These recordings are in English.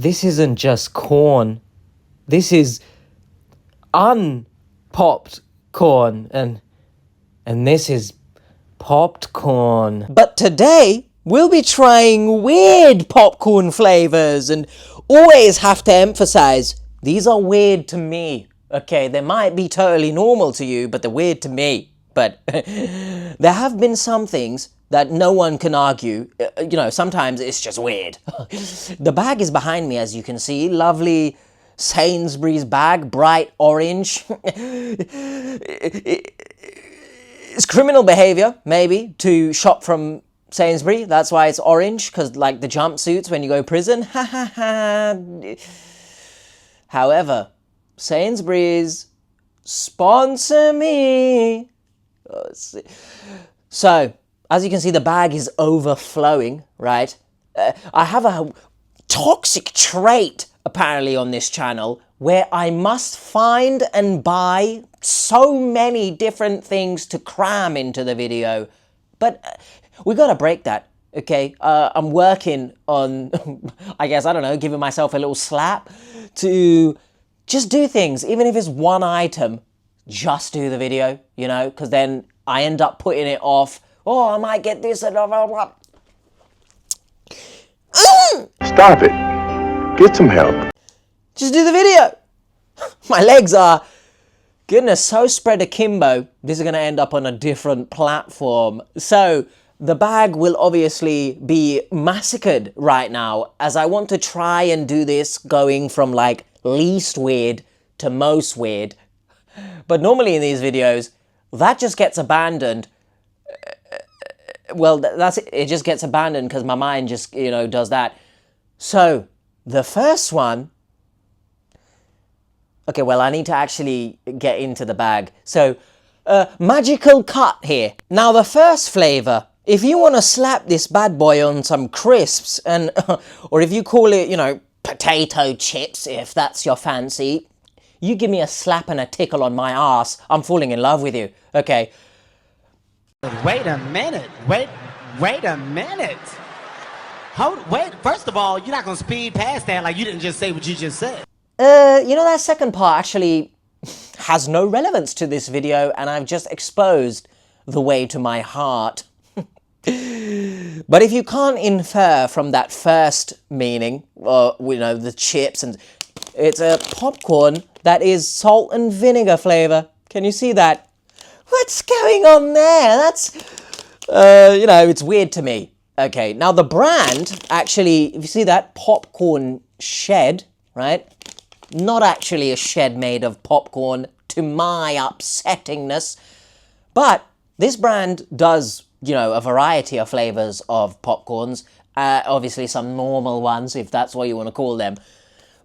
this isn't just corn. This is unpopped corn. And this is popped corn. But today, we'll be trying weird popcorn flavors, and always have to emphasize, these are weird to me. Okay, they might be totally normal to you, but they're weird to me. But there have been some things that no one can argue. You know, sometimes it's just weird. The bag is behind me, as you can see. Lovely Sainsbury's bag, bright orange. It's criminal behavior, maybe, to shop from Sainsbury. That's why it's orange, because like the jumpsuits when you go to prison. Ha ha ha. However, Sainsbury's, sponsor me. So, as you can see, the bag is overflowing, right? I have a toxic trait, apparently, on this channel, where I must find and buy so many different things to cram into the video. But we gotta break that, okay? I'm working on, I guess, I don't know, giving myself a little slap to just do things, even if it's one item, just do the video, you know? Because then I end up putting it off. Oh, I might get this and blah, blah, blah. Stop it. Get some help. Just do the video. My legs are, goodness, so spread akimbo. This is going to end up on a different platform. So the bag will obviously be massacred right now, as I want to try and do this going from like least weird to most weird. But normally in these videos, that just gets abandoned. Well, that's it. It just gets abandoned because my mind just, you know, does that. So the first one. Okay, well, I need to actually get into the bag. So, magical cut here. Now, the first flavor, if you want to slap this bad boy on some crisps, and or if you call it, you know, potato chips, if that's your fancy, you give me a slap and a tickle on my ass, I'm falling in love with you. Okay. Wait a minute. Wait a minute. Wait, first of all, you're not going to speed past that like you didn't just say what you just said. You know, that second part actually has no relevance to this video, and I've just exposed the way to my heart. But if you can't infer from that first meaning, or, you know, the chips, and it's a popcorn that is salt and vinegar flavor. Can you see that? What's going on there? That's, you know, it's weird to me. Okay, now the brand, actually, if you see that, popcorn shed, right? Not actually a shed made of popcorn, to my upsettingness. But this brand does, you know, a variety of flavors of popcorns. Obviously some normal ones, if that's what you want to call them.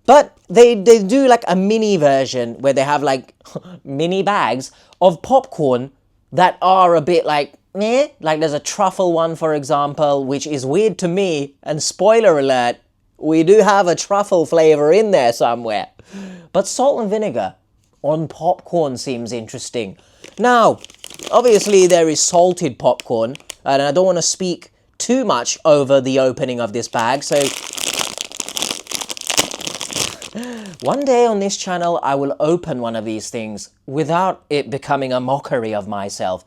But they do like a mini version where they have like mini bags of popcorn that are a bit like, meh. Like there's a truffle one, for example, which is weird to me. And spoiler alert, we do have a truffle flavor in there somewhere. But salt and vinegar on popcorn seems interesting. Now, obviously there is salted popcorn, and I don't want to speak too much over the opening of this bag, so one day on this channel I will open one of these things without it becoming a mockery of myself.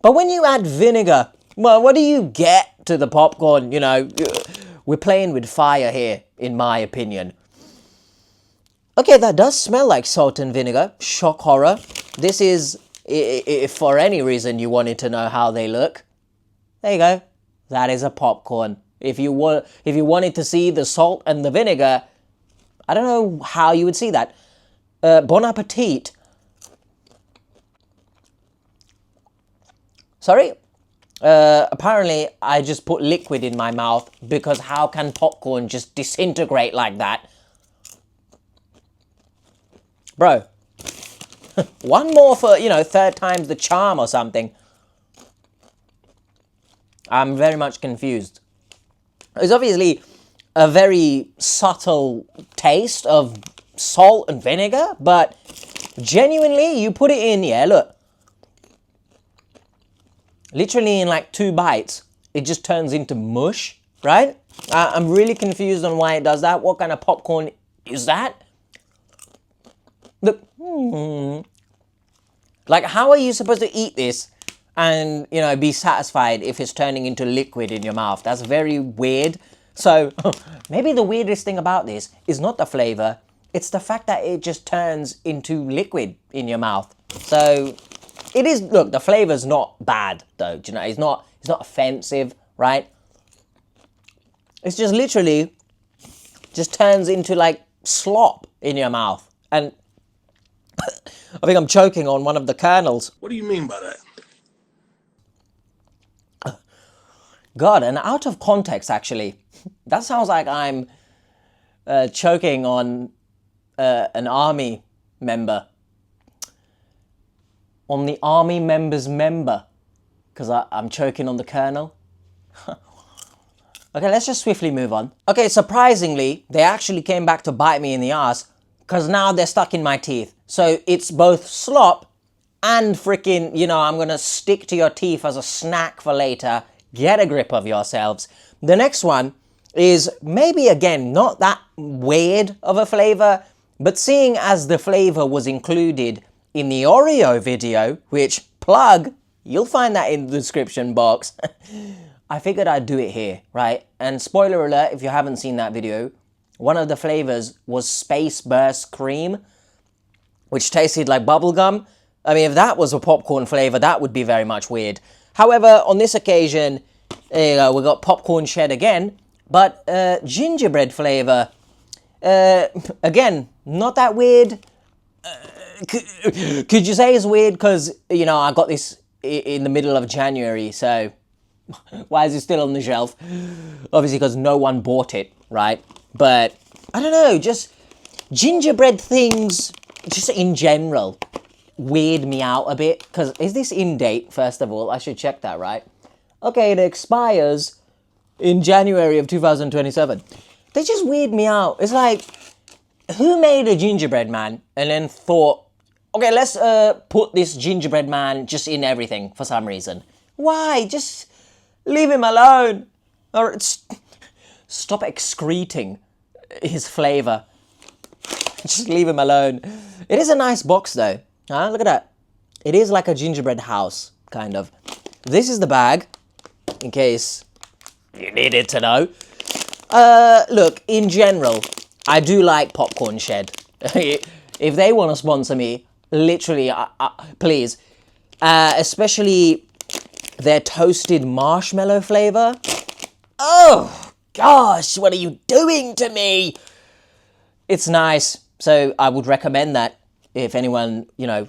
But when you add vinegar, well, what do you get to the popcorn? You know, we're playing with fire here, in my opinion. Okay, that does smell like salt and vinegar. Shock horror. This is, if for any reason you wanted to know how they look, there you go. That is a popcorn. If you wanted to see the salt and the vinegar, I don't know how you would see that. Bon appetit. Sorry? Apparently, I just put liquid in my mouth, because how can popcorn just disintegrate like that? Bro, one more for, you know, third time's the charm or something. I'm very much confused. It's obviously a very subtle taste of salt and vinegar, but genuinely, you put it in, yeah, look. Literally in like 2 bites, it just turns into mush, right? I'm really confused on why it does that. What kind of popcorn is that? Look, like, how are you supposed to eat this and, you know, be satisfied if it's turning into liquid in your mouth? That's very weird. So maybe the weirdest thing about this is not the flavor, it's the fact that it just turns into liquid in your mouth. So it is, look, the flavor's not bad though, do you know, it's not offensive, right? It's just literally just turns into like slop in your mouth. And I think I'm choking on one of the kernels. What do you mean by that? God, and out of context, actually, that sounds like I'm choking on an army member. On the army member's member. Because I'm choking on the kernel. Okay, let's just swiftly move on. Okay, surprisingly, they actually came back to bite me in the ass. Because now they're stuck in my teeth. So it's both slop and freaking, you know, I'm going to stick to your teeth as a snack for later. Get a grip of yourselves. The next one is maybe, again, not that weird of a flavor, but seeing as the flavor was included in the Oreo video, which, plug, you'll find that in the description box, I figured I'd do it here, right? And spoiler alert, if you haven't seen that video, one of the flavors was Space Burst Cream, which tasted like bubblegum. I mean, if that was a popcorn flavor, that would be very much weird. However, on this occasion, we got popcorn shed again, but gingerbread flavor. Again, not that weird. Could you say it's weird because, you know, I got this in the middle of January, so why is it still on the shelf? Obviously because no one bought it, right? But, I don't know, just gingerbread things, just in general, weird me out a bit. Because, is this in date, first of all? I should check that, right? Okay, it expires in January of 2027. They just weird me out. It's like, who made a gingerbread man and then thought, okay, let's put this gingerbread man just in everything for some reason. Why? Just leave him alone. Or stop excreting his flavor. Just leave him alone. It is a nice box though. Huh? Look at that. It is like a gingerbread house, kind of. This is the bag, in case you needed to know. Look, in general, I do like Popcorn Shed. If they want to sponsor me, literally, please. Especially their toasted marshmallow flavor. Oh, gosh, what are you doing to me? It's nice, so I would recommend that if anyone, you know,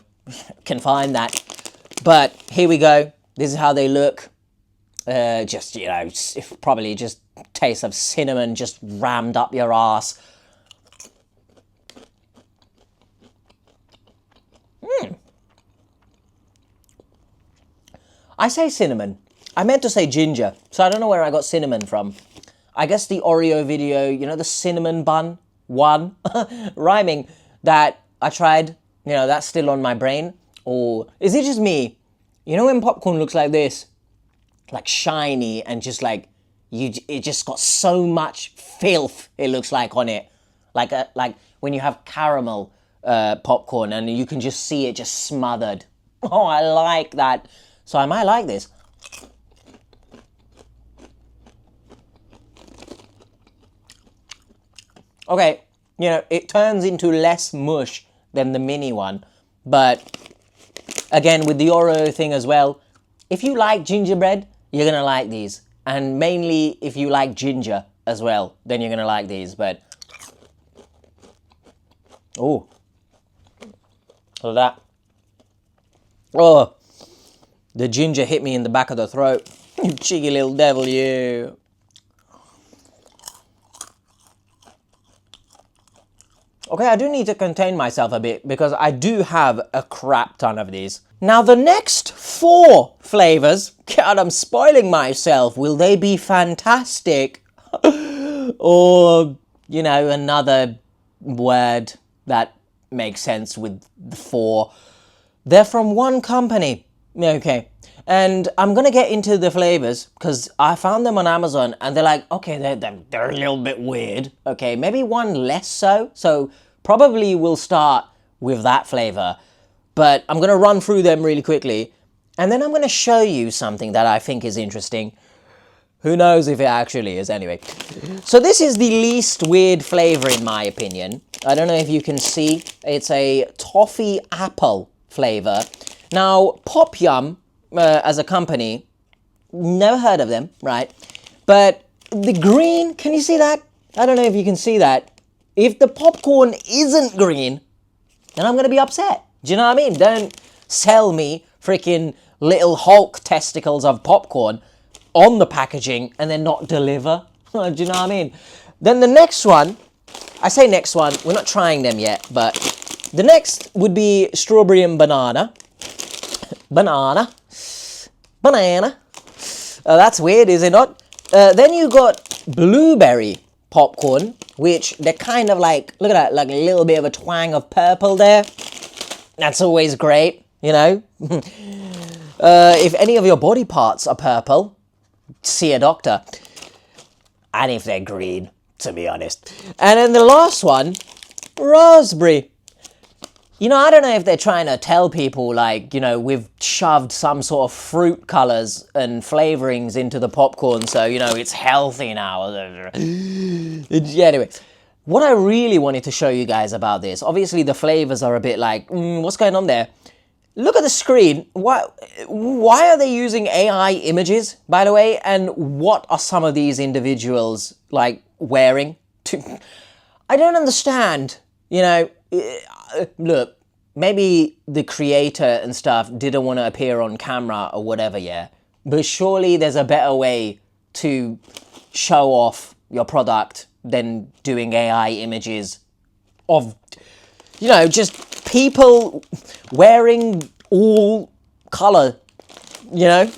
can find that. But here we go. This is how they look. Just, you know, probably just taste of cinnamon just rammed up your ass. I say cinnamon. I meant to say ginger, so I don't know where I got cinnamon from. I guess the Oreo video, you know, the cinnamon bun one, rhyming, that I tried, you know, that's still on my brain. Or is it just me? You know when popcorn looks like this? Like shiny and just like, it just got so much filth, it looks like, on it. Like when you have caramel popcorn and you can just see it just smothered. Oh, I like that. So I might like this. Okay, you know, it turns into less mush than the mini one. But again, with the Oreo thing as well, if you like gingerbread, you're going to like these. And mainly if you like ginger as well, then you're going to like these. But, oh, look at that. Oh, the ginger hit me in the back of the throat. You cheeky little devil, you. Okay, I do need to contain myself a bit because I do have a crap ton of these. Now the next 4 flavors, God, I'm spoiling myself. Will they be fantastic? Or, you know, another word that makes sense with the 4. They're from one company. Okay. And I'm gonna get into the flavors because I found them on Amazon and they're like, okay, they're a little bit weird. Okay, maybe one less so. So probably we'll start with that flavor. But I'm gonna run through them really quickly. And then I'm gonna show you something that I think is interesting. Who knows if it actually is anyway. So this is the least weird flavor in my opinion. I don't know if you can see. It's a toffee apple flavor. Now, Pop Yum, as a company, never heard of them, right? But the green, can you see that? I don't know if you can see that. If the popcorn isn't green, then I'm gonna be upset. Do you know what I mean? Don't sell me freaking little Hulk testicles of popcorn on the packaging and then not deliver. Do you know what I mean? Then the next one, I say next one, we're not trying them yet, but the next would be strawberry and banana. Banana. That's weird, is it not? Then you got blueberry popcorn, which they're kind of like, look at that, like a little bit of a twang of purple there. That's always great, you know? If any of your body parts are purple, see a doctor. And if they're green, to be honest. And then the last one, raspberry. You know, I don't know if they're trying to tell people, like, you know, we've shoved some sort of fruit colors and flavorings into the popcorn, so, you know, it's healthy now. Anyway, what I really wanted to show you guys about this, obviously the flavors are a bit like, what's going on there? Look at the screen. Why are they using AI images, by the way? And what are some of these individuals, like, wearing? I don't understand, you know. Look, maybe the creator and stuff didn't want to appear on camera or whatever, yeah. But surely there's a better way to show off your product than doing AI images of, you know, just people wearing all color, you know.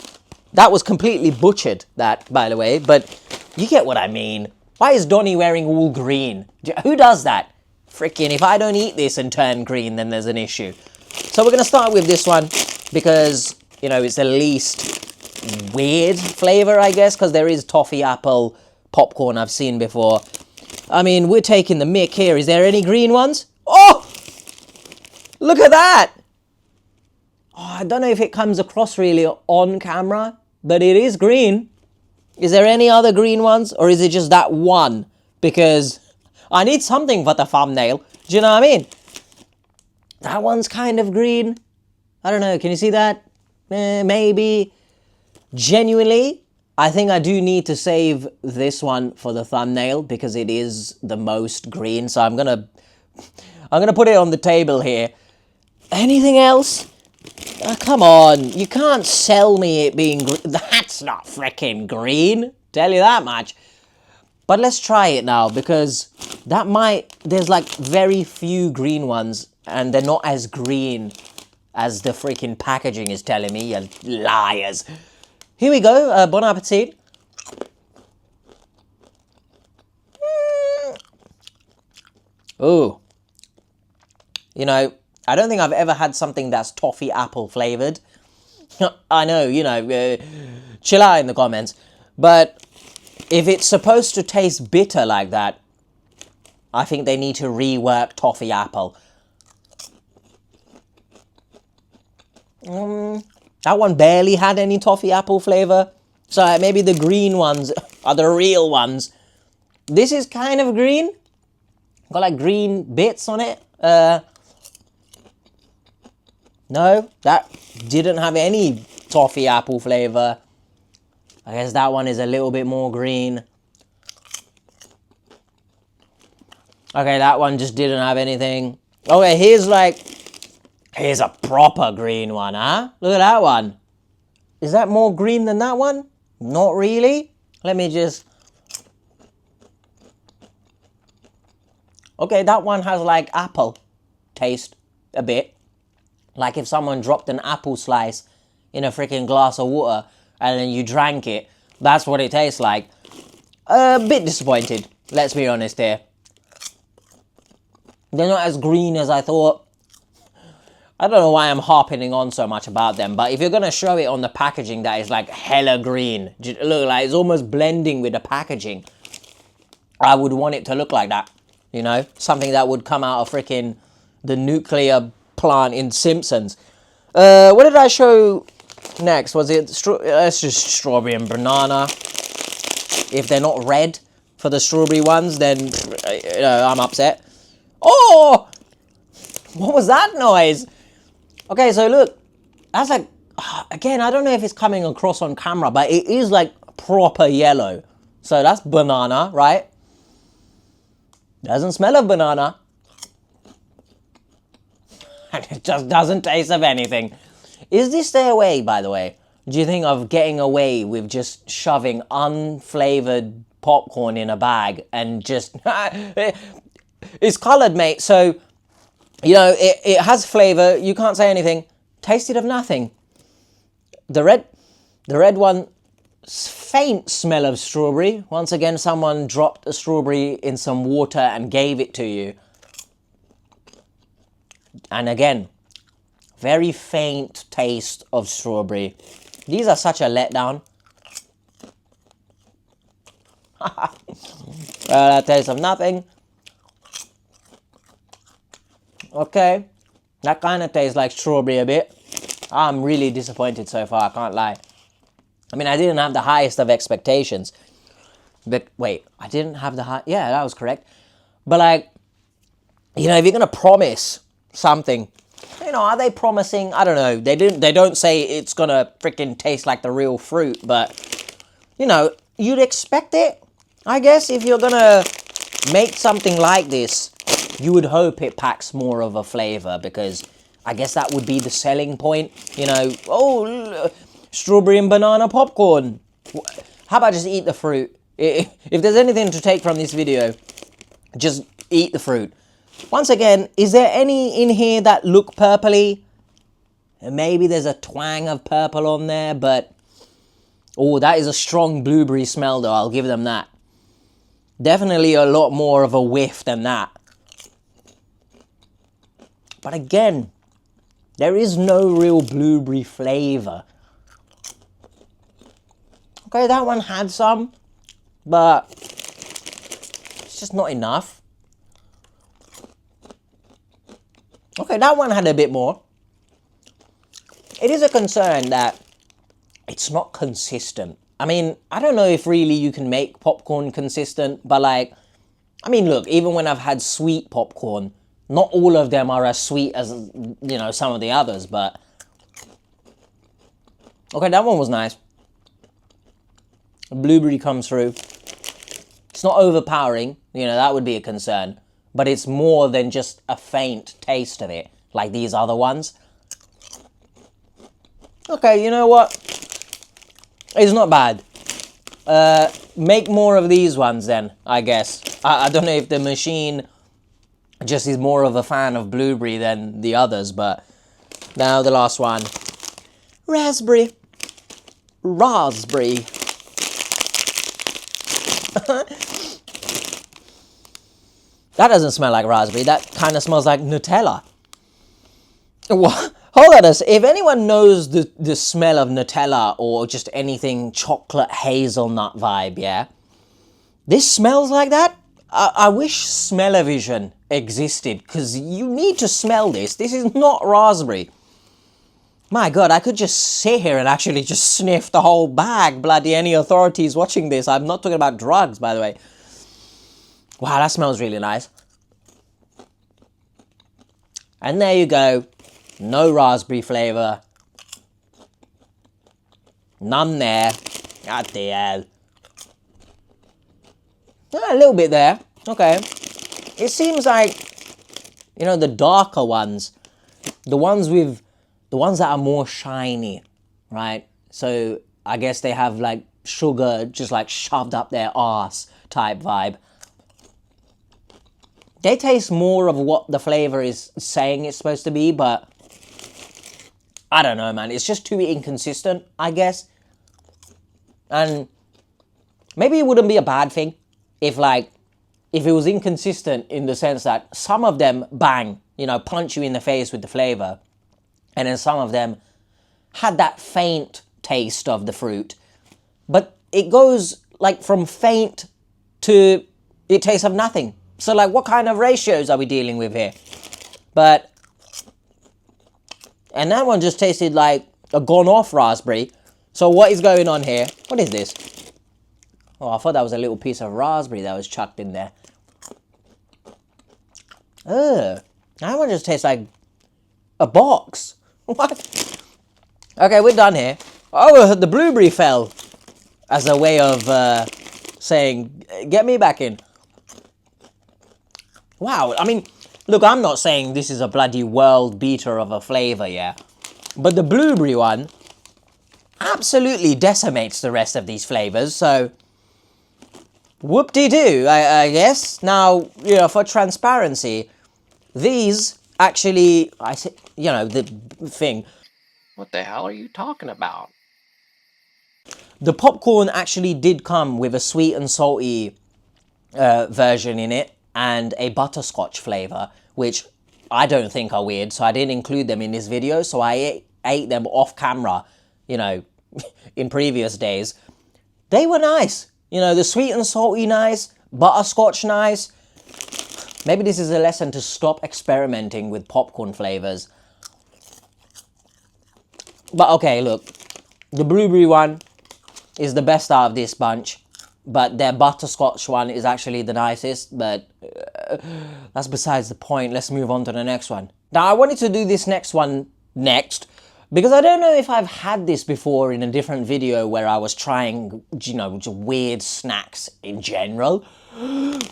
That was completely butchered, that, by the way, but you get what I mean. Why is Donnie wearing all green? Who does that? Freaking, if I don't eat this and turn green, then there's an issue. So we're going to start with this one because, you know, it's the least weird flavor, I guess, because there is toffee apple popcorn I've seen before. I mean, we're taking the mick here. Is there any green ones? Oh! Look at that! Oh, I don't know if it comes across really on camera, but it is green. Is there any other green ones, or is it just that one? Because I need something for the thumbnail. Do you know what I mean? That one's kind of green. I don't know. Can you see that? Maybe. Genuinely, I think I do need to save this one for the thumbnail because it is the most green. So I'm gonna put it on the table here. Anything else? Come on. You can't sell me it being green. That's not freaking green. Tell you that much. But let's try it now because there's like very few green ones and they're not as green as the freaking packaging is telling me, you liars. Here we go, bon appetit. Ooh. You know, I don't think I've ever had something that's toffee apple flavored. I know, you know, chill out in the comments. But if it's supposed to taste bitter like that, I think they need to rework toffee apple. That one barely had any toffee apple flavor. So maybe the green ones are the real ones. This is kind of green. Got like green bits on it. No, that didn't have any toffee apple flavor. I guess that one is a little bit more green. Okay, that one just didn't have anything. Okay, here's a proper green one, huh? Look at that one. Is that more green than that one? Not really. Let me just... Okay, that one has like apple taste a bit. Like if someone dropped an apple slice in a freaking glass of water and then you drank it, that's what it tastes like. A bit disappointed, let's be honest here. They're not as green as I thought. I don't know why I'm harping on so much about them, but if you're gonna show it on the packaging that is like hella green, look like it's almost blending with the packaging, I would want it to look like that, you know? Something that would come out of freaking the nuclear plant in Simpsons. What did I show next? Was it, it's just strawberry and banana. If they're not red for the strawberry ones, then, you know, I'm upset. Oh! What was that noise? Okay, so look, that's like, again, I don't know if it's coming across on camera, but it is like proper yellow. So that's banana, right? Doesn't smell of banana. And it just doesn't taste of anything. Is this their way, by the way? Do you think of getting away with just shoving unflavored popcorn in a bag and just... It's colored, mate, so... You know, it has flavor. You can't say anything. Tasted of nothing. The red one, faint smell of strawberry. Once again, someone dropped a strawberry in some water and gave it to you. And again, very faint taste of strawberry. These are such a letdown. That taste of nothing. Okay, that kind of tastes like strawberry a bit. I'm really disappointed so far, I can't lie. I mean, I didn't have the highest of expectations. But wait, I didn't have the high... Yeah, that was correct. But like, you know, if you're going to promise something, you know, are they promising? I don't know. They don't say it's going to freaking taste like the real fruit, but, you know, you'd expect it, I guess, if you're going to make something like this. You would hope it packs more of a flavor, because I guess that would be the selling point. You know, oh, strawberry and banana popcorn. How about just eat the fruit? If there's anything to take from this video, just eat the fruit. Once again, is there any in here that look purpley? Maybe there's a twang of purple on there, but... Oh, that is a strong blueberry smell though, I'll give them that. Definitely a lot more of a whiff than that. But again, there is no real blueberry flavor. Okay, that one had some, but it's just not enough. Okay, that one had a bit more. It is a concern that it's not consistent. I mean, I don't know if really you can make popcorn consistent, but like, I mean, look, even when I've had sweet popcorn, not all of them are as sweet as, you know, some of the others, but... Okay, that one was nice. Blueberry comes through. It's not overpowering, you know, that would be a concern. But it's more than just a faint taste of it, like these other ones. Okay, you know what? It's not bad. Make more of these ones then, I guess. I don't know if the machine... just is more of a fan of blueberry than the others, but now the last one. Raspberry. Raspberry. That doesn't smell like raspberry. That kind of smells like Nutella. What? Hold on a second. If anyone knows the smell of Nutella or just anything chocolate hazelnut vibe, yeah? This smells like that? I wish smell-o-vision existed, because you need to smell this. This is not raspberry. My God, I could just sit here and actually just sniff the whole bag. Bloody any authorities watching this. I'm not talking about drugs, by the way. Wow, that smells really nice. And there you go. No raspberry flavor. None there. God the hell. A little bit there. Okay. It seems like, you know, the darker ones, the ones that are more shiny, right? So I guess they have like sugar just like shoved up their arse type vibe. They taste more of what the flavor is saying it's supposed to be, but I don't know, man. It's just too inconsistent, I guess. And maybe it wouldn't be a bad thing if it was inconsistent in the sense that some of them bang, you know, punch you in the face with the flavor. And then some of them had that faint taste of the fruit. But it goes like from faint to it tastes of nothing. So like what kind of ratios are we dealing with here? And that one just tasted like a gone off raspberry. So what is going on here? What is this? Oh, I thought that was a little piece of raspberry that was chucked in there. Ugh. That one just tastes like a box. What? Okay, we're done here. Oh, the blueberry fell as a way of saying, get me back in. Wow, I mean, look, I'm not saying this is a bloody world beater of a flavor, yeah. But the blueberry one absolutely decimates the rest of these flavors, so whoop-de-doo, I guess. Now, you know, for transparency, these actually, you know, the thing. What the hell are you talking about? The popcorn actually did come with a sweet and salty version in it and a butterscotch flavor, which I don't think are weird, so I didn't include them in this video, so I ate them off camera, you know, in previous days. They were nice. You know, the sweet and salty nice, butterscotch nice. Maybe this is a lesson to stop experimenting with popcorn flavors. But okay, look, the blueberry one is the best out of this bunch, but their butterscotch one is actually the nicest, but that's besides the point. Let's move on to the next one. Now, I wanted to do this next one next, because I don't know if I've had this before in a different video where I was trying, you know, weird snacks in general.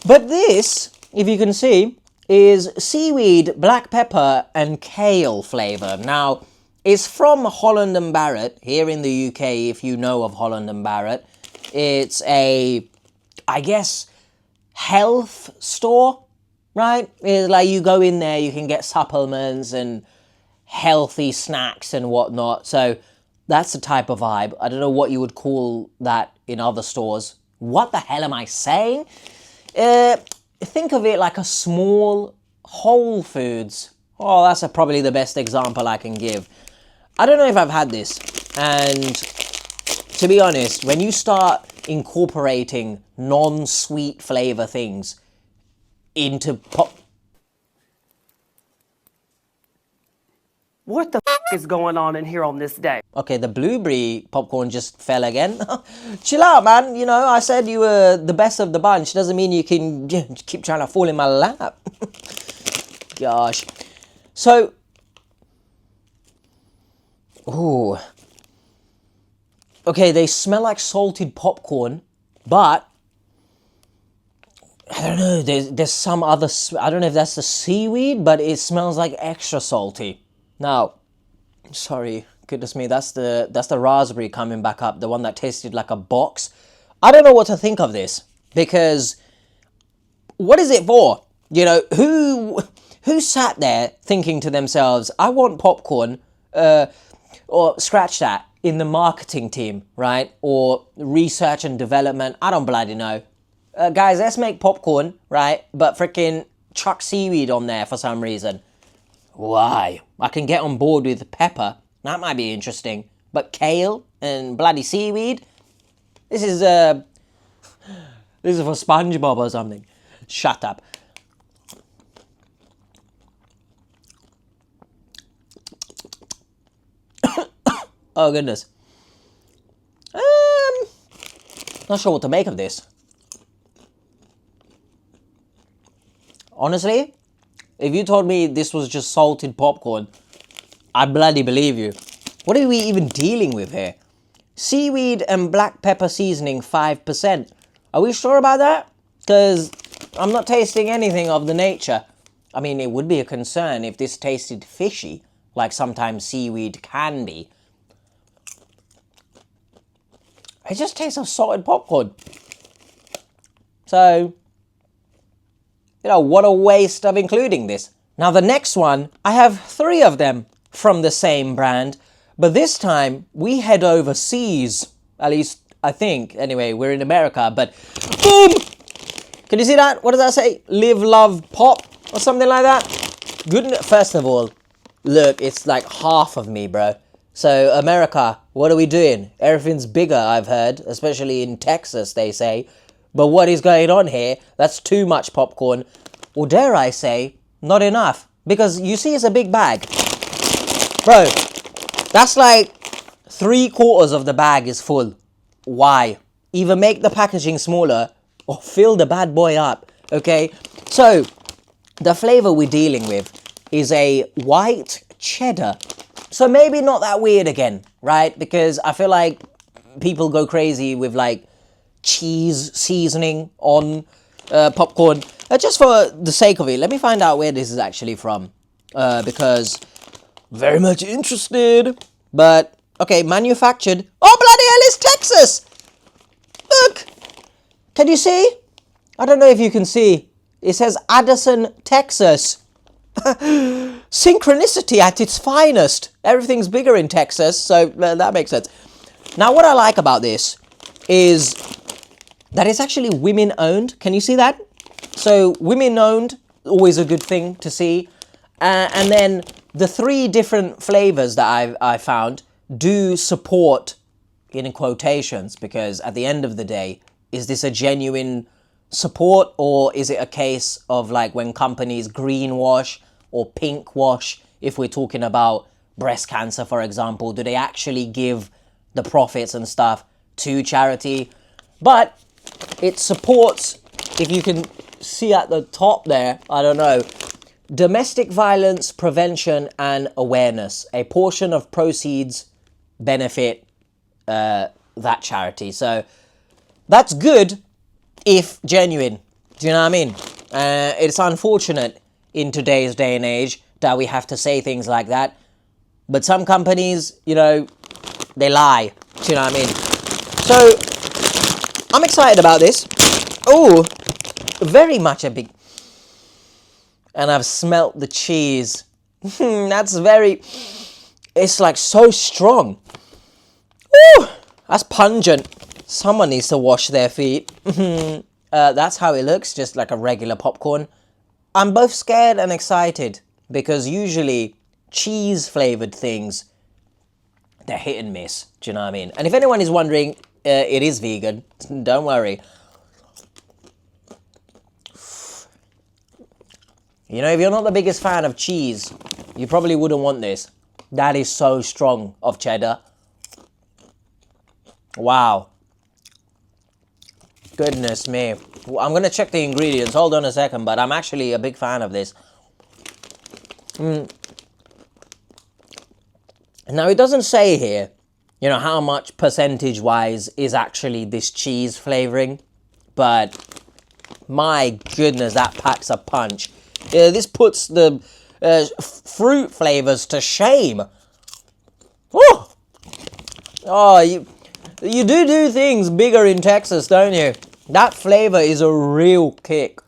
But this, if you can see, is seaweed, black pepper, and kale flavor. Now, it's from Holland & Barrett, here in the UK, if you know of Holland & Barrett. It's a, I guess, health store, right? It's like you go in there, you can get supplements and healthy snacks and whatnot. So that's the type of vibe. I don't know what you would call that in other stores. What the hell am I saying? Think of it like a small Whole Foods. Oh, that's probably the best example I can give. I don't know if I've had this. And to be honest, when you start incorporating non-sweet flavor things into pop... What the f is going on in here on this day? Okay, the blueberry popcorn just fell again. Chill out, man. You know, I said you were the best of the bunch. Doesn't mean you can keep trying to fall in my lap. Gosh. So... Ooh. Okay, they smell like salted popcorn, but... I don't know, there's some other... I don't know if that's the seaweed, but it smells like extra salty. Now, sorry, goodness me, that's the raspberry coming back up, the one that tasted like a box. I don't know what to think of this, because what is it for? You know, who sat there thinking to themselves, I want popcorn, or scratch that, in the marketing team, right? Or research and development, I don't bloody know. Guys, let's make popcorn, right? But freaking chuck seaweed on there for some reason. Why? I can get on board with pepper. That might be interesting. But kale and bloody seaweed? This is for SpongeBob or something. Shut up. Oh, goodness. Not sure what to make of this. Honestly, if you told me this was just salted popcorn, I'd bloody believe you. What are we even dealing with here? Seaweed and black pepper seasoning 5%. Are we sure about that? Because I'm not tasting anything of the nature. I mean, it would be a concern if this tasted fishy, like sometimes seaweed can be. It just tastes of salted popcorn. So... you know, what a waste of including this. Now the next one, I have 3 of them from the same brand, but this time we head overseas. At least, I think. Anyway, we're in America, but boom! Can you see that? What does that say? Live, love, pop, or something like that? Good. First of all, look, it's like half of me, bro. So, America, what are we doing? Everything's bigger, I've heard, especially in Texas, they say. But what is going on here? That's too much popcorn. Or dare I say, not enough. Because you see, it's a big bag. Bro, that's like 3/4 of the bag is full. Why? Either make the packaging smaller or fill the bad boy up, okay? So, the flavor we're dealing with is a white cheddar. So maybe not that weird again, right? Because I feel like people go crazy with like cheese seasoning on popcorn. Just for the sake of it, let me find out where this is actually from. Because very much interested. But, okay, manufactured. Oh, bloody hell, it's Texas! Look! Can you see? I don't know if you can see. It says Addison, Texas. Synchronicity at its finest. Everything's bigger in Texas, so that makes sense. Now, what I like about this is that it's actually women-owned. Can you see that? So, women-owned, always a good thing to see. And then the 3 different flavors that I found do support, in quotations, because at the end of the day, is this a genuine support, or is it a case of like when companies greenwash or pink wash, if we're talking about breast cancer, for example, do they actually give the profits and stuff to charity? But it supports, if you can see at the top there, I don't know, domestic violence prevention and awareness. A portion of proceeds benefit that charity. So that's good if genuine. Do you know what I mean? It's unfortunate in today's day and age that we have to say things like that. But some companies, you know, they lie. Do you know what I mean? So I'm excited about this. Oh, very much a big... And I've smelt the cheese. That's very... It's like so strong. Woo! That's pungent. Someone needs to wash their feet. That's how it looks, just like a regular popcorn. I'm both scared and excited because usually cheese-flavored things, they're hit and miss. Do you know what I mean? And if anyone is wondering, it is vegan. Don't worry. You know, if you're not the biggest fan of cheese, you probably wouldn't want this. That is so strong of cheddar. Wow. Goodness me. I'm going to check the ingredients. Hold on a second, but I'm actually a big fan of this. Now, it doesn't say here, you know, how much percentage-wise is actually this cheese flavoring, but my goodness, that packs a punch. This puts the fruit flavors to shame. Woo! Oh, you do things bigger in Texas, don't you? That flavor is a real kick.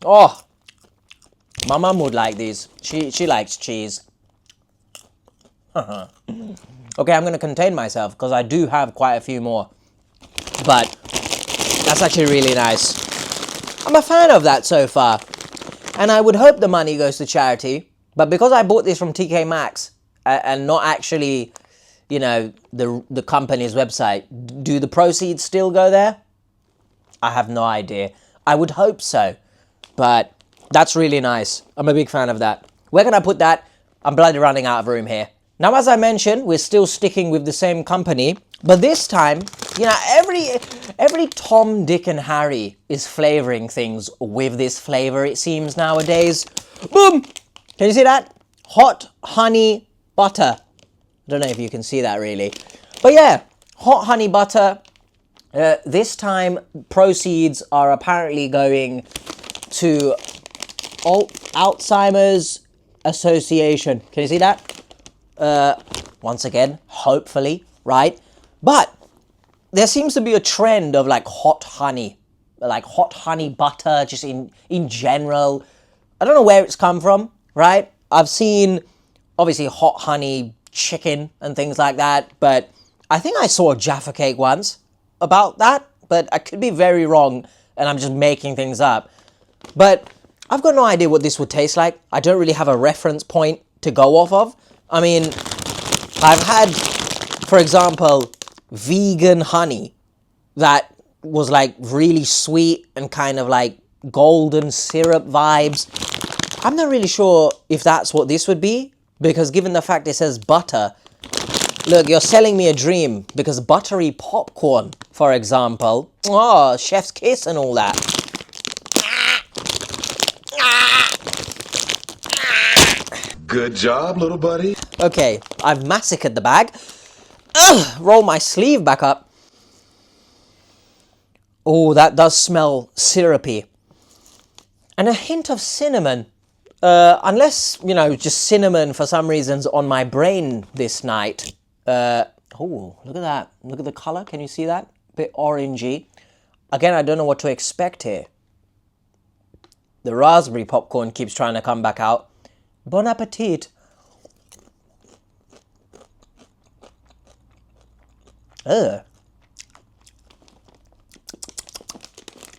Oh, my mum would like these. She likes cheese. Okay, I'm going to contain myself because I do have quite a few more. But that's actually really nice. I'm a fan of that so far. And I would hope the money goes to charity. But because I bought this from TK Maxx and not actually, you know, the company's website, do the proceeds still go there? I have no idea. I would hope so. But that's really nice. I'm a big fan of that. Where can I put that? I'm bloody running out of room here. Now, as I mentioned, we're still sticking with the same company. But this time, you know, every Tom, Dick and Harry is flavoring things with this flavor, it seems, nowadays. Boom! Can you see that? Hot honey butter. I don't know if you can see that really. But yeah, hot honey butter. This time, proceeds are apparently going to Alzheimer's Association. Can you see that? Once again, hopefully, right? But there seems to be a trend of like hot honey butter, just in general. I don't know where it's come from, right? I've seen, obviously, hot honey chicken and things like that, but I think I saw a Jaffa cake once about that, but I could be very wrong, and I'm just making things up. But I've got no idea what this would taste like. I don't really have a reference point to go off of. I mean, I've had, for example, vegan honey that was like really sweet and kind of like golden syrup vibes. I'm not really sure if that's what this would be, because given the fact it says butter, look, you're selling me a dream, because buttery popcorn, for example, oh, chef's kiss and all that. Good job, little buddy. Okay, I've massacred the bag. Ugh, roll my sleeve back up. Oh, that does smell syrupy. And a hint of cinnamon. Unless, you know, just cinnamon for some reason's on my brain this night. Oh, look at that. Look at the color. Can you see that? Bit orangey. Again, I don't know what to expect here. The raspberry popcorn keeps trying to come back out. Bon appetit. Ugh.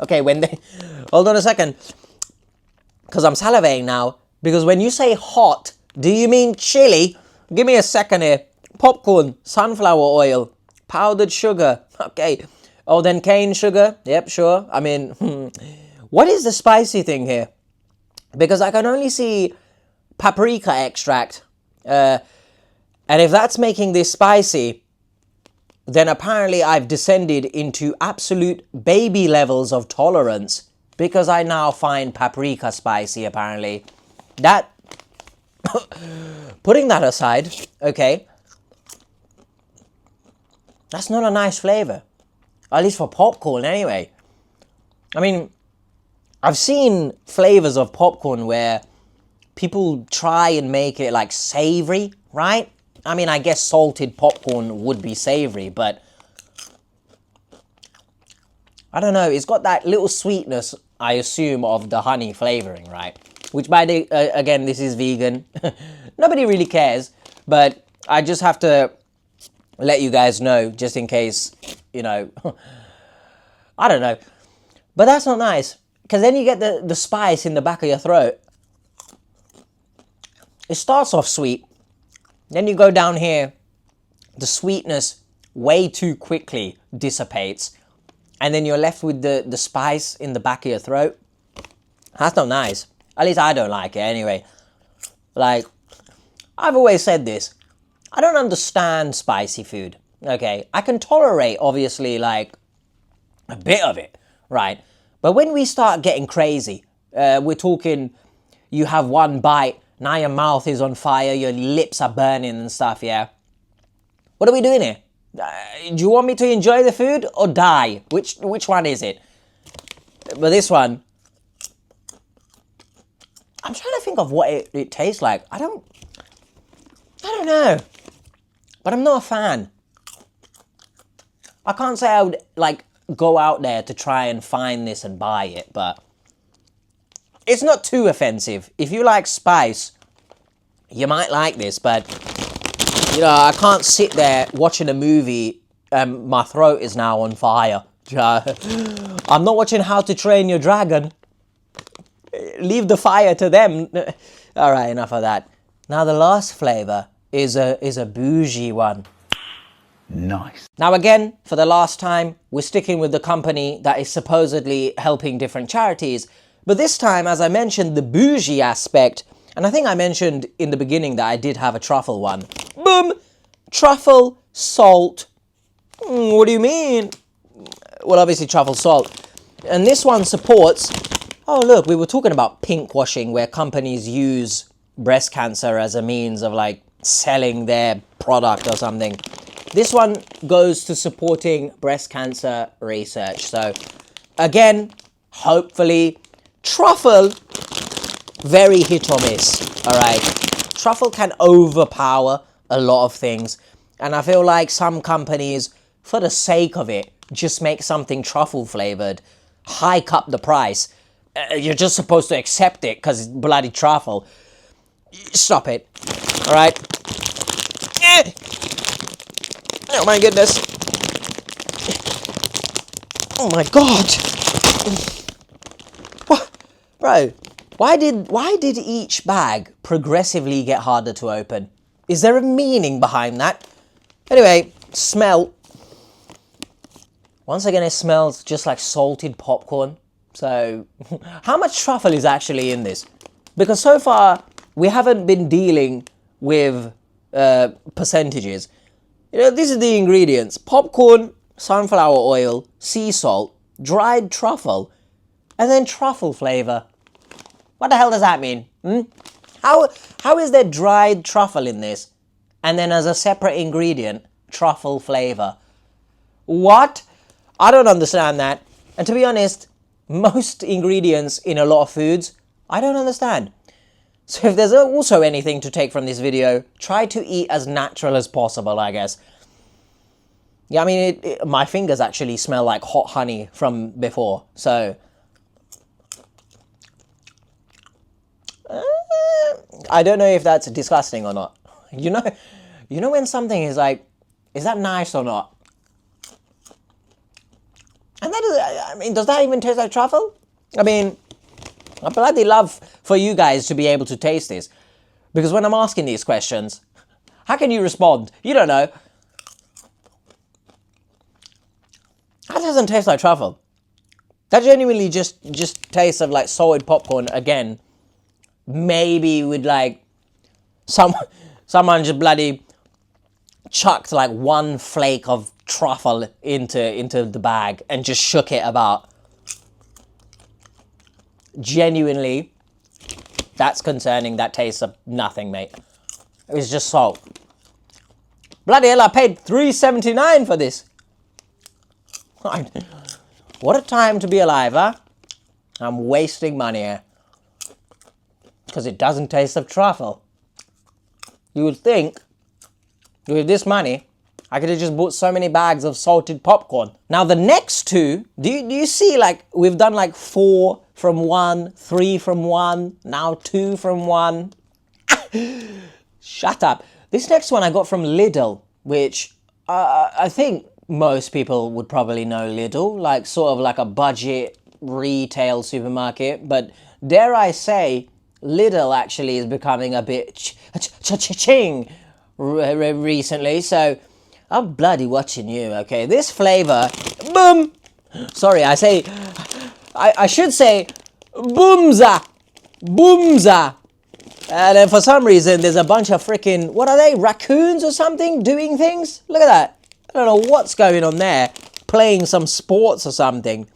Okay, when they... Hold on a second. Because I'm salivating now. Because when you say hot, do you mean chili? Give me a second here. Popcorn, sunflower oil, powdered sugar. Okay. Oh, then cane sugar. Yep, sure. I mean, what is the spicy thing here? Because I can only see paprika extract. And if that's making this spicy, then apparently I've descended into absolute baby levels of tolerance, because I now find paprika spicy, apparently. That, putting that aside, okay, that's not a nice flavor. At least for popcorn, anyway. I mean, I've seen flavors of popcorn where people try and make it like savory, right? I mean, I guess salted popcorn would be savory, but I don't know. It's got that little sweetness, I assume, of the honey flavoring, right? Which, by the again, this is vegan. Nobody really cares, but I just have to let you guys know, just in case, you know, I don't know. But that's not nice, because then you get the spice in the back of your throat. It starts off sweet, then you go down here, the sweetness way too quickly dissipates, and then you're left with the spice in the back of your throat. That's not nice. At least I don't like it anyway. Like, I've always said this. I don't understand spicy food, okay? I can tolerate, obviously, like, a bit of it, right? But when we start getting crazy, we're talking, you have one bite, now your mouth is on fire, your lips are burning and stuff, yeah? What are we doing here? Do you want me to enjoy the food or die? Which one is it? But this one, I'm trying to think of what it tastes like. I don't know. But I'm not a fan. I can't say I would, like, go out there to try and find this and buy it, but it's not too offensive. If you like spice, you might like this, but, you know, I can't sit there watching a movie and my throat is now on fire. I'm not watching How to Train Your Dragon. Leave the fire to them. All right, enough of that. Now the last flavor is a bougie one. Nice. Now again, for the last time, we're sticking with the company that is supposedly helping different charities. But this time, as I mentioned, the bougie aspect, and I think I mentioned in the beginning that I did have a truffle one. Boom! Truffle, salt. What do you mean? Well, obviously truffle salt. And this one supports... Oh, look, we were talking about pink washing, where companies use breast cancer as a means of, like, selling their product or something. This one goes to supporting breast cancer research. So, again, hopefully, truffle, very hit or miss, all right? Truffle can overpower a lot of things. And I feel like some companies, for the sake of it, just make something truffle flavored, hike up the price. You're just supposed to accept it because it's bloody truffle. Stop it. All right? Oh my goodness. Oh my God. What? Bro, Why did each bag progressively get harder to open? Is there a meaning behind that? Anyway, smell. Once again, it smells just like salted popcorn. So, how much truffle is actually in this? Because so far, we haven't been dealing with percentages. You know, this is the ingredients. Popcorn, sunflower oil, sea salt, dried truffle, and then truffle flavor. What the hell does that mean? How is there dried truffle in this? And then as a separate ingredient, truffle flavor. What? I don't understand that. And to be honest, most ingredients in a lot of foods, I don't understand. So if there's also anything to take from this video, try to eat as natural as possible, I guess. Yeah, I mean, my fingers actually smell like hot honey from before, so... I don't know if that's disgusting or not. You know when something is like, is that nice or not? And that is, I mean, does that even taste like truffle? I mean, I bloody love for you guys to be able to taste this. Because when I'm asking these questions, how can you respond? You don't know. That doesn't taste like truffle. That genuinely just tastes of like salted popcorn again. Maybe with like someone just bloody chucked like one flake of truffle into the bag and just shook it about. Genuinely, that's concerning. That tastes of nothing, mate. It's just salt. Bloody hell, I paid $3.79 for this. What a time to be alive, huh? I'm wasting money here. Because it doesn't taste of truffle. You would think, with this money, I could have just bought so many bags of salted popcorn. Now the next two, do you see like, we've done like 4 from 1, 3 from 1, now 2 from 1. Shut up. This next one I got from Lidl, which I think most people would probably know Lidl, like sort of like a budget retail supermarket, but dare I say, Lidl actually is becoming a bit ching recently, so I'm bloody watching you, okay? This flavor, boom! Sorry, I should say, boomza! Boomza! And then for some reason, there's a bunch of freaking, what are they, raccoons or something doing things? Look at that. I don't know what's going on there, playing some sports or something.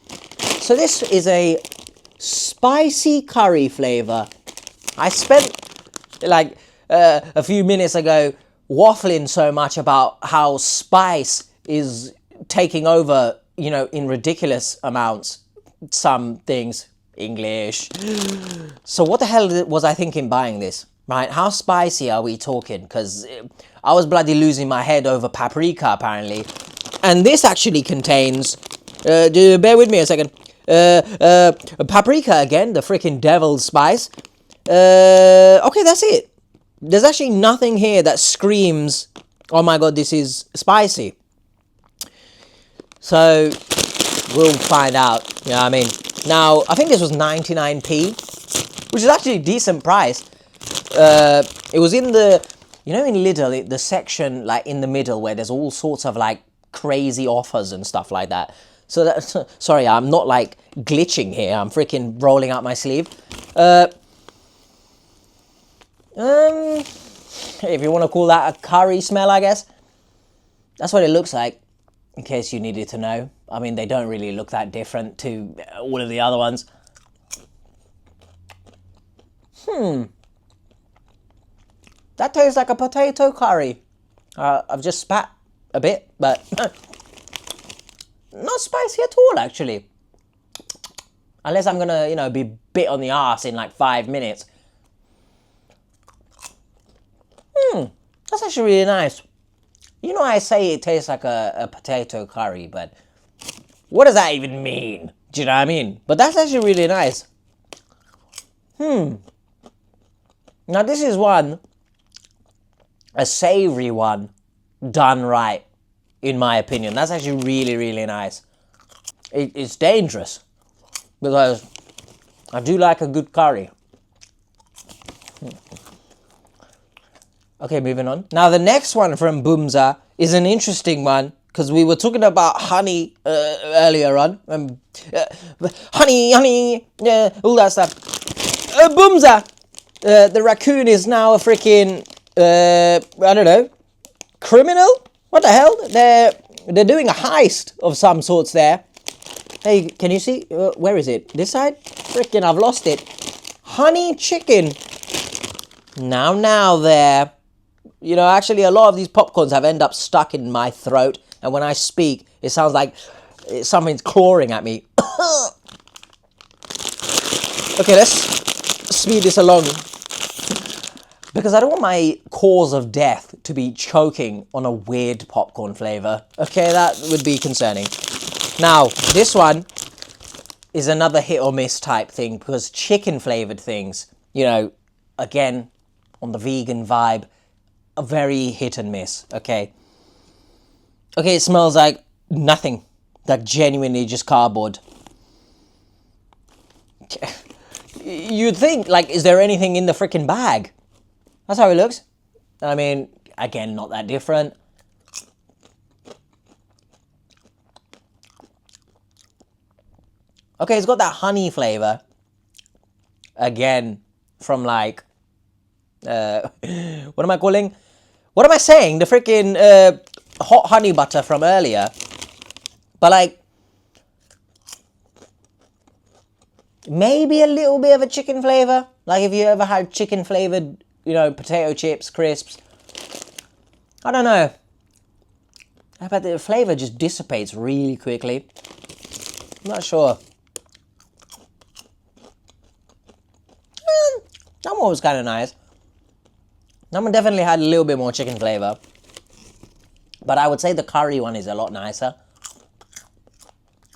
So this is a spicy curry flavor. I spent like a few minutes ago waffling so much about how spice is taking over, you know, in ridiculous amounts, some things, English. So what the hell was I thinking buying this, right? How spicy are we talking? Because I was bloody losing my head over paprika, apparently. And this actually contains, bear with me a second, paprika again, the freaking devil's spice. Okay, that's it. There's actually nothing here that screams, oh my god, this is spicy. So, we'll find out, you know what I mean? Now, I think this was 99p, which is actually a decent price. It was in the, you know in Lidl, the section like in the middle where there's all sorts of like crazy offers and stuff like that. So that, sorry, I'm not like glitching here, I'm freaking rolling out my sleeve. If you want to call that a curry smell, I guess. That's what it looks like, in case you needed to know. I mean, they don't really look that different to all of the other ones. That tastes like a potato curry. I've just spat a bit, but not spicy at all, actually. Unless I'm gonna, you know, be bit on the arse in like 5 minutes. That's actually really nice. You know, I say it tastes like a potato curry, but what does that even mean? Do you know what I mean? But that's actually really nice. Now this is one, a savory one, done right, in my opinion. That's actually really, really nice. It's dangerous, because I do like a good curry. Okay, moving on. Now the next one from Boomza is an interesting one because we were talking about honey earlier on. Honey, all that stuff. Boomza! The raccoon is now a freaking, I don't know, criminal? What the hell? They're doing a heist of some sorts there. Hey, can you see? Where is it? This side? Freaking, I've lost it. Honey chicken. Now there. You know, actually a lot of these popcorns have ended up stuck in my throat. And when I speak, it sounds like something's clawing at me. Okay, let's speed this along. Because I don't want my cause of death to be choking on a weird popcorn flavor. Okay, that would be concerning. Now, this one is another hit or miss type thing because chicken flavored things, you know, again, on the vegan vibe, a very hit and miss, okay? Okay, it smells like nothing. Like genuinely just cardboard. You'd think, like, is there anything in the freaking bag? That's how it looks. I mean, again, not that different. Okay, it's got that honey flavor. Again, from like, what am I calling? What am I saying? The freaking hot honey butter from earlier. But like, maybe a little bit of a chicken flavor. Like if you ever had chicken flavored, you know, potato chips, crisps. I don't know. But the flavor just dissipates really quickly. I'm not sure. That one was kind of nice. That one definitely had a little bit more chicken flavor. But I would say the curry one is a lot nicer.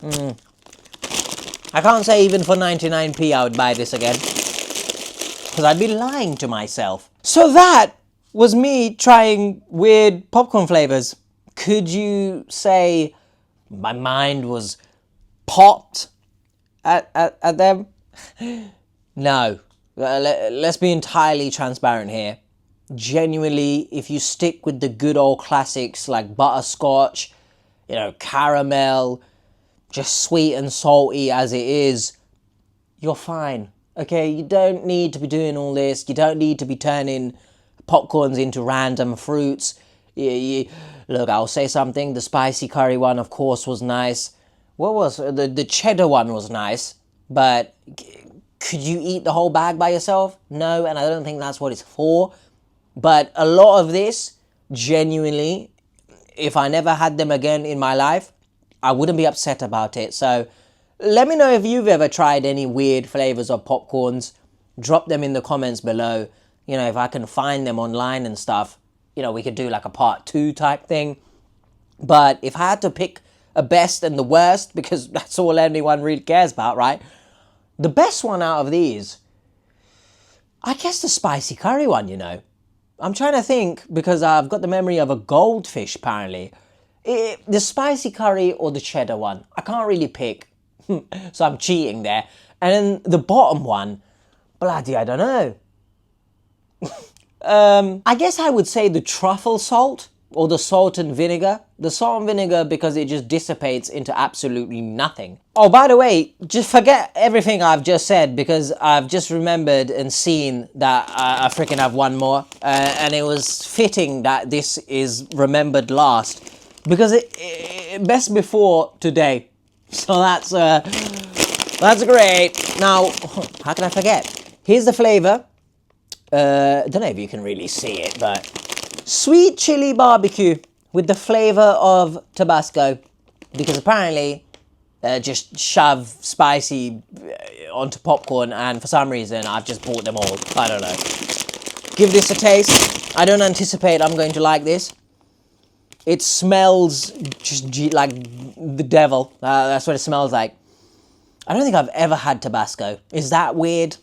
I can't say even for 99p I would buy this again. Because I'd be lying to myself. So that was me trying weird popcorn flavors. Could you say my mind was popped at them? No. Let's be entirely transparent here. Genuinely, if you stick with the good old classics like butterscotch, you know, caramel, just sweet and salty as it is, you're fine. Okay, you don't need to be doing all this. You don't need to be turning popcorns into random fruits. Look, I'll say something. The spicy curry one, of course, was nice. What was the cheddar one was nice, but could you eat the whole bag by yourself? No, and I don't think that's what it's for. But a lot of this, genuinely, if I never had them again in my life, I wouldn't be upset about it. So let me know if you've ever tried any weird flavors of popcorns. Drop them in the comments below. You know, if I can find them online and stuff, you know, we could do like a part 2 type thing. But if I had to pick a best and the worst, because that's all anyone really cares about, right? The best one out of these, I guess the spicy curry one, you know. I'm trying to think because I've got the memory of a goldfish apparently. The spicy curry or the cheddar one. I can't really pick. So I'm cheating there. And then the bottom one, bloody, I don't know. I guess I would say the truffle salt or the salt and vinegar. The salt and vinegar because it just dissipates into absolutely nothing. Oh, by the way, just forget everything I've just said because I've just remembered and seen that I freaking have one more. And it was fitting that this is remembered last because it best before today. So that's great. Now, how can I forget? Here's the flavor. I don't know if you can really see it, but sweet chili barbecue with the flavor of Tabasco, because apparently just shove spicy onto popcorn, and for some reason I've just bought them all. I don't know. Give this a taste. I don't anticipate I'm going to like this. It smells just like the devil. That's what it smells like. I don't think I've ever had Tabasco. Is that weird?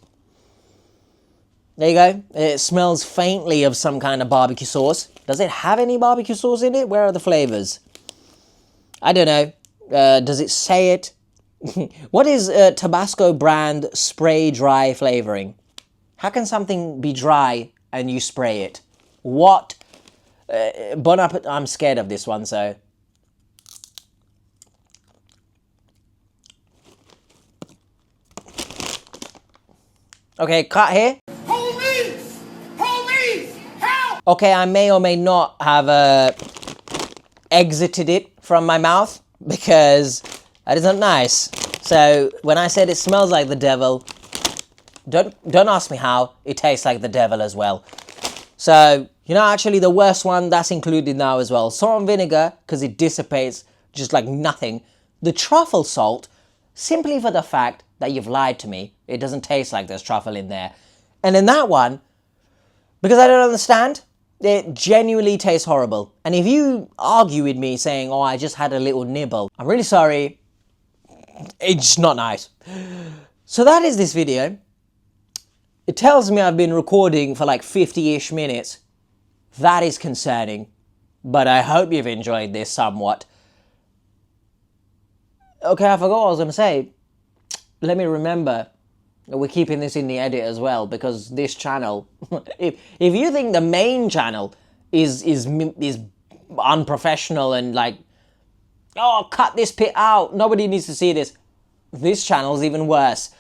There you go. It smells faintly of some kind of barbecue sauce. Does it have any barbecue sauce in it? Where are the flavors? I don't know. Does it say it? What is Tabasco brand spray dry flavoring? How can something be dry and you spray it? What? Bon appetit. I'm scared of this one, so. Okay, cut here. Police! Police! Help! Okay, I may or may not have exited it from my mouth because that isn't nice. So when I said it smells like the devil, don't ask me how. It tastes like the devil as well. So, you know, actually the worst one, that's included now as well. Salt and vinegar, because it dissipates just like nothing. The truffle salt, simply for the fact that you've lied to me. It doesn't taste like there's truffle in there. And then that one, because I don't understand, it genuinely tastes horrible. And if you argue with me saying, oh, I just had a little nibble, I'm really sorry. It's not nice. So that is this video. It tells me I've been recording for like 50-ish minutes. That is concerning. But I hope you've enjoyed this somewhat. Okay, I forgot what I was going to say. Let me remember. We're keeping this in the edit as well, because this channel, if you think the main channel is unprofessional and like, oh, cut this bit out, nobody needs to see this channel is even worse.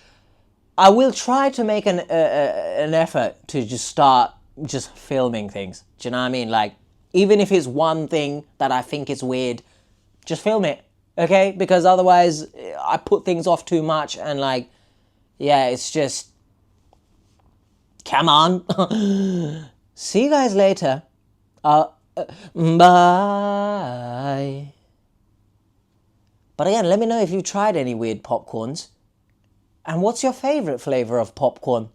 I will try to make an effort to just start just filming things. Do you know what I mean? Like, even if it's one thing that I think is weird, just film it, okay? Because otherwise I put things off too much and like, yeah, it's just, come on. See you guys later. Bye. But again, let me know if you've tried any weird popcorns. And what's your favorite flavor of popcorn?